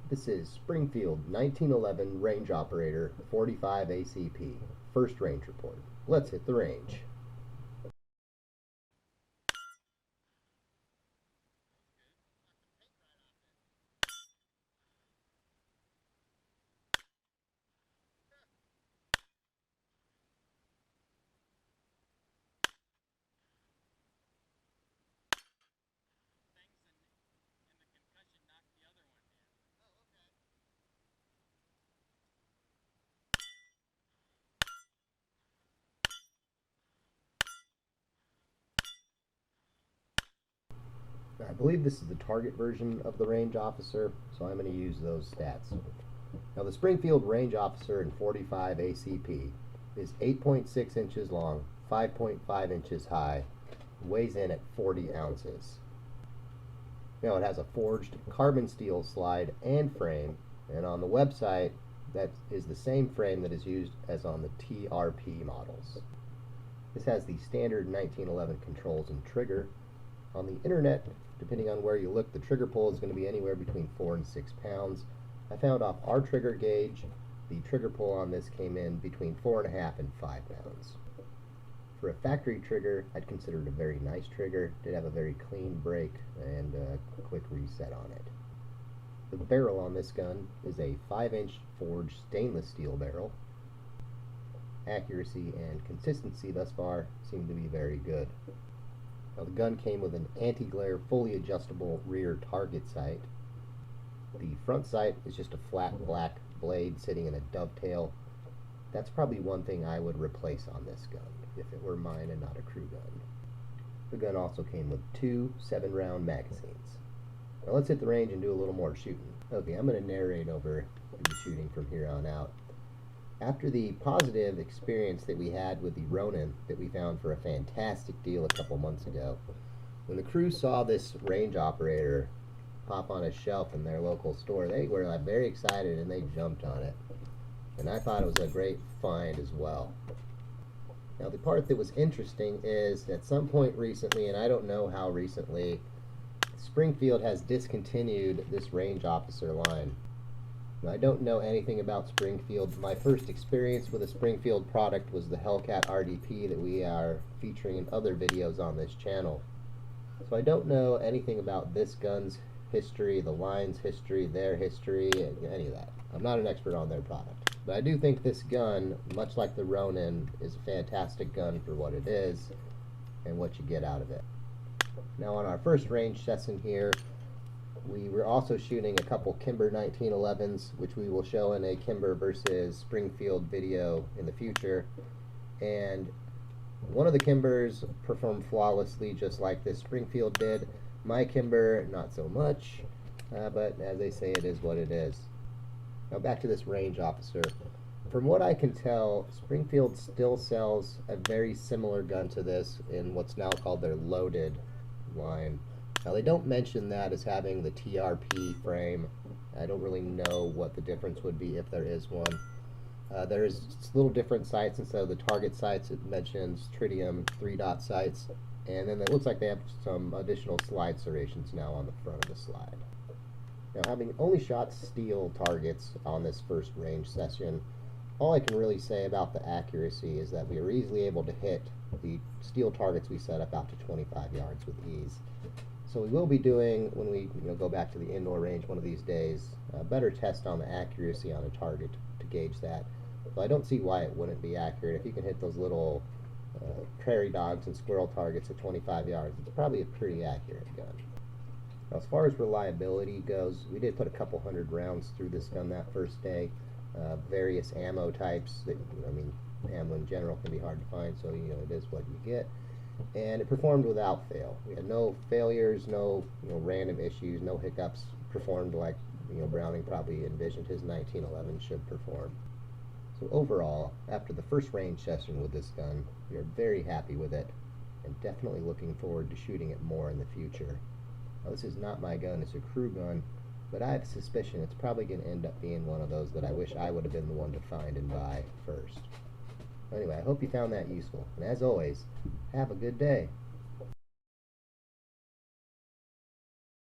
This is Springfield 1911 Range Operator 45 ACP. First range report. Let's hit the range. I believe this is the target version of the Range Officer, so I'm going to use those stats. Now the Springfield Range Officer in 45 ACP is 8.6 inches long, 5.5 inches high, weighs in at 40 ounces. Now it has a forged carbon steel slide and frame, and on the website that is the same frame that is used as on the TRP models. This has the standard 1911 controls and trigger. On the internet, depending on where you look, the trigger pull is going to be anywhere between 4 and 6 pounds. I found off our trigger gauge, the trigger pull on this came in between 4.5 and 5 pounds. For a factory trigger, I'd consider it a very nice trigger. Did have a very clean break and a quick reset on it. The barrel on this gun is a 5-inch forged stainless steel barrel. Accuracy and consistency thus far seem to be very good. Now the gun came with an anti-glare, fully adjustable rear target sight. The front sight is just a flat black blade sitting in a dovetail. That's probably one thing I would replace on this gun, if it were mine and not a crew gun. The gun also came with 2 7-round magazines. Now let's hit the range and do a little more shooting. Okay, I'm going to narrate over the shooting from here on out. After the positive experience that we had with the Ronin that we found for a fantastic deal a couple months ago, when the crew saw this Range Operator pop on a shelf in their local store, they were very excited and they jumped on it. And I thought it was a great find as well. Now the part that was interesting is at some point recently, and I don't know how recently, Springfield has discontinued this Range Officer line. Now, I don't know anything about Springfield. My first experience with a Springfield product was the Hellcat RDP that we are featuring in other videos on this channel. So I don't know anything about this gun's history, the line's history, their history, any of that. I'm not an expert on their product. But I do think this gun, much like the Ronin, is a fantastic gun for what it is and what you get out of it. Now on our first range session here, we were also shooting a couple Kimber 1911s, which we will show in a Kimber versus Springfield video in the future. And one of the Kimbers performed flawlessly, just like this Springfield did. My Kimber, not so much, but as they say, it is what it is. Now back to this Range Officer. From what I can tell, Springfield still sells a very similar gun to this in what's now called their loaded line. Now they don't mention that as having the TRP frame. I don't really know what the difference would be if there is one. There's little different sights. Instead of the target sights, it mentions tritium 3-dot sights, and then it looks like they have some additional slide serrations now on the front of the slide. Now having only shot steel targets on this first range session, all I can really say about the accuracy is that we were easily able to hit the steel targets we set up out to 25 yards with ease. So we will be doing, when we go back to the indoor range one of these days, a better test on the accuracy on a target to gauge that. So I don't see why it wouldn't be accurate. If you can hit those little prairie dogs and squirrel targets at 25 yards, it's probably a pretty accurate gun. Now as far as reliability goes, we did put a couple hundred rounds through this gun that first day. Various ammo types that, ammo in general can be hard to find, so it is what you get. And it performed without fail. We had no failures, no random issues, no hiccups. Performed like Browning probably envisioned his 1911 should perform. So overall, after the first range session with this gun, we are very happy with it and definitely looking forward to shooting it more in the future. Now this is not my gun, it's a crew gun, but I have a suspicion it's probably going to end up being one of those that I wish I would have been the one to find and buy first. Anyway, I hope you found that useful, and as always, have a good day.